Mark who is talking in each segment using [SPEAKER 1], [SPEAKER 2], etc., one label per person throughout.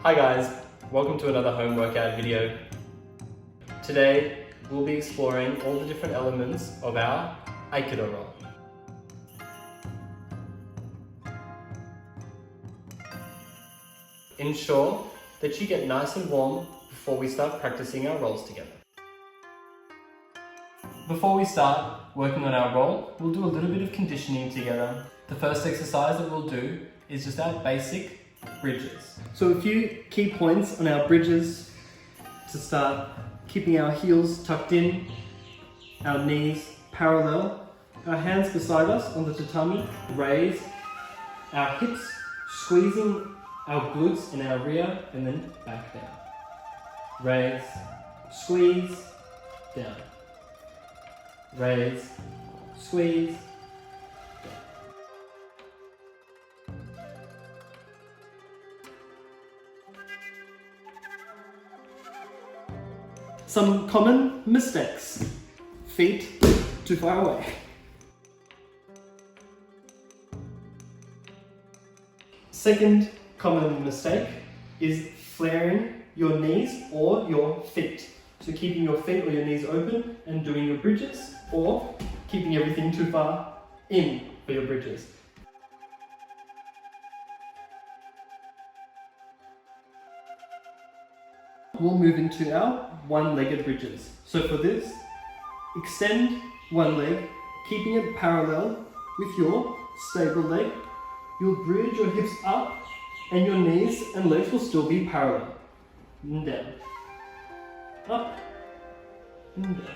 [SPEAKER 1] Hi guys, welcome to another home workout video. Today we'll be exploring all the different elements of our Aikido roll. Ensure that you get nice and warm before we start practicing our rolls together. Before we start working on our roll, we'll do a little bit of conditioning together. The first exercise that we'll do is just our basic bridges. So a few key points on our bridges to start: keeping our heels tucked in, our knees parallel, our hands beside us on the tatami, raise our hips, squeezing our glutes in our rear, and then back down. Raise, squeeze, down. Raise, squeeze, down. Some common mistakes. Feet too far away. Second common mistake is flaring your knees or your feet. So keeping your feet or your knees open and doing your bridges, or keeping everything too far in for your bridges. We'll move into our one-legged bridges. So for this, extend one leg, keeping it parallel with your stable leg. You'll bridge your hips up and your knees and legs will still be parallel. And down. Up and down.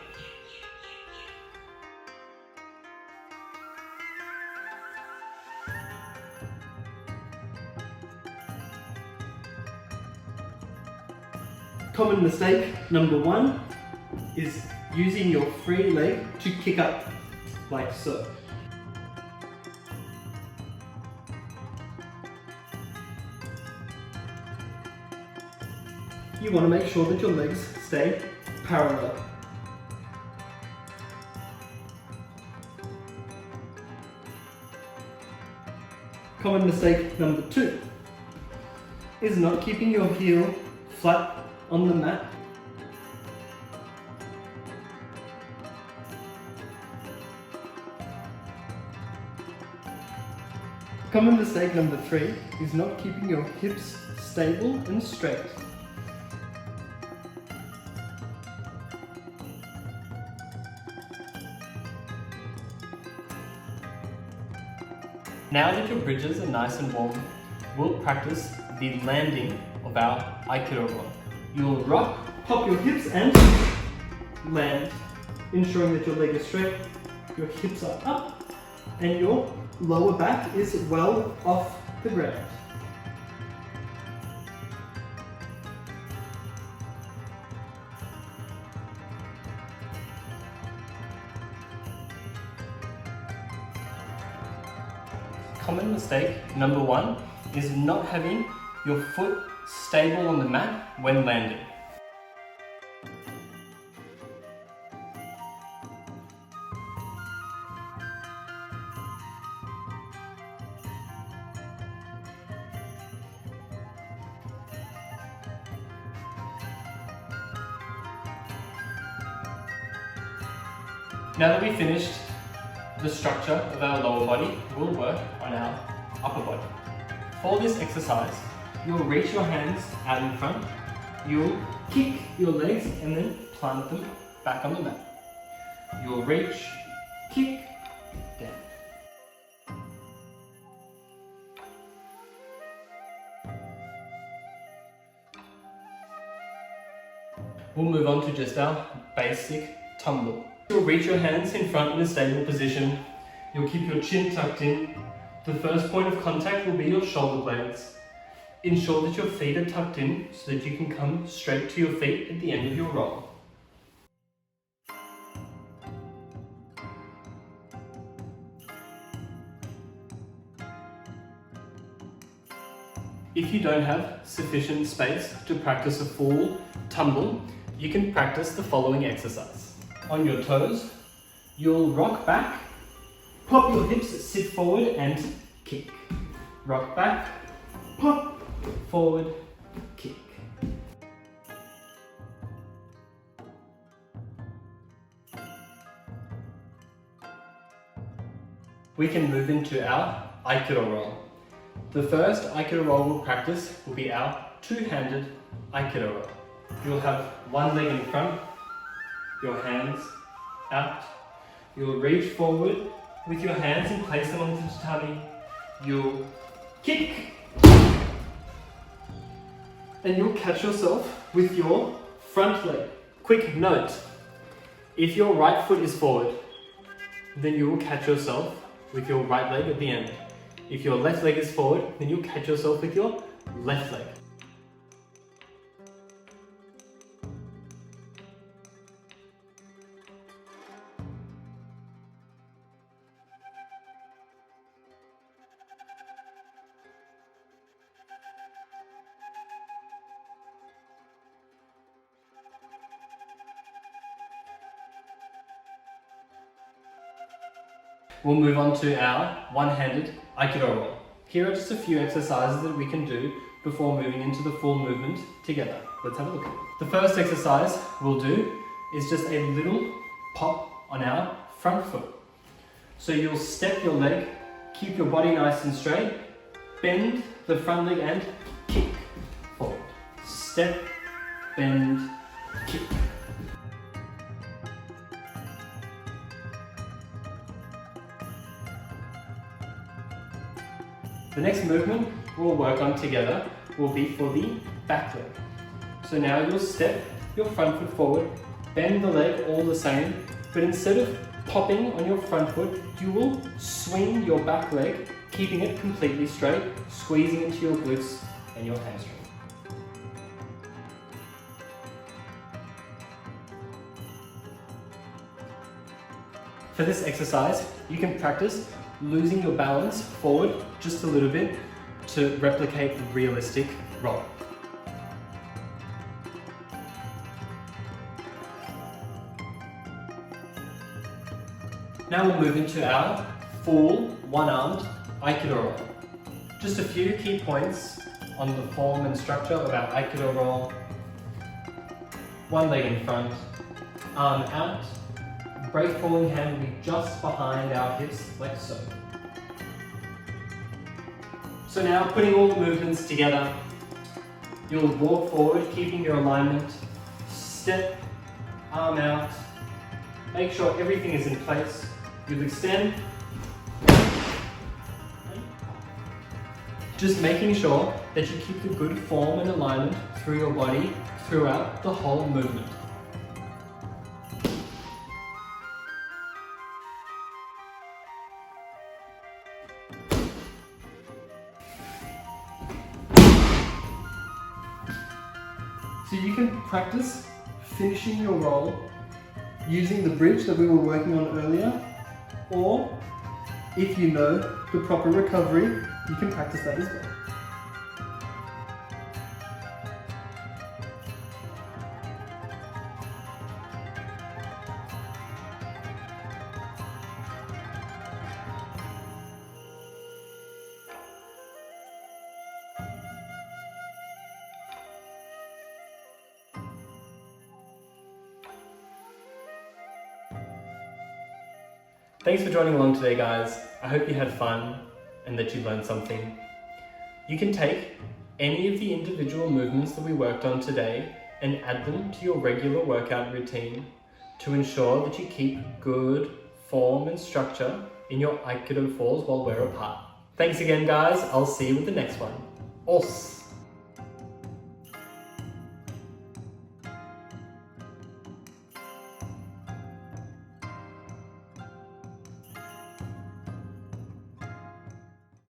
[SPEAKER 1] Common mistake number one is using your free leg to kick up like so. You want to make sure that your legs stay parallel. Common mistake number two is not keeping your heel flat on the mat. Common mistake number three is not keeping your hips stable and straight. Now that your bridges are nice and warm, we'll practice the landing of our Aikido roll. You'll rock, pop your hips and land, ensuring that your leg is straight, your hips are up, and your lower back is well off the ground. Common mistake number one is not having your foot stable on the mat when landing. Now that we've finished the structure of our lower body, we'll work on our upper body. For this exercise, you'll reach your hands out in front, you'll kick your legs and then plant them back on the mat. You'll reach, kick, down. We'll move on to just our basic tumble. You'll reach your hands in front in a stable position. You'll keep your chin tucked in. The first point of contact will be your shoulder blades. Ensure that your feet are tucked in so that you can come straight to your feet at the end of your roll. If you don't have sufficient space to practice a full tumble, you can practice the following exercise. On your toes, you'll rock back, pop your hips, sit forward and kick. Rock back, pop, forward, kick. we can move into our Aikido roll. The first Aikido roll we'll practice will be our two-handed Aikido roll. You'll have one leg in front, your hands out. You'll reach forward with your hands and place them onto the tatami. You'll kick. And you'll catch yourself with your front leg. Quick note, if your right foot is forward, then you will catch yourself with your right leg at the end. If your left leg is forward, then you'll catch yourself with your left leg. We'll move on to our one-handed Aikido roll. Here are just a few exercises that we can do before moving into the full movement together. Let's have a look. The first exercise we'll do is just a little pop on our front foot. So you'll step your leg, keep your body nice and straight, bend the front leg and kick forward. Step, bend, kick. The next movement we'll work on together will be for the back leg. So now you'll step your front foot forward, bend the leg all the same, but instead of popping on your front foot, you will swing your back leg, keeping it completely straight, squeezing into your glutes and your hamstring. For this exercise, you can practice losing your balance forward just a little bit to replicate the realistic roll. Now we'll move into our full one-armed Aikido roll. Just a few key points on the form and structure of our Aikido roll. One leg in front, arm out. Break falling hand will be just behind our hips, like so. So now, putting all the movements together, you'll walk forward, keeping your alignment. Step, arm out. Make sure everything is in place. You'll extend. Just making sure that you keep the good form and alignment through your body throughout the whole movement. So you can practice finishing your roll using the bridge that we were working on earlier, or if you know the proper recovery, you can practice that as well. Thanks for joining along today, guys. I hope you had fun and that you learned something. You can take any of the individual movements that we worked on today and add them to your regular workout routine to ensure that you keep good form and structure in your Aikido falls while we're apart. Thanks again, guys. I'll see you with the next one. Os!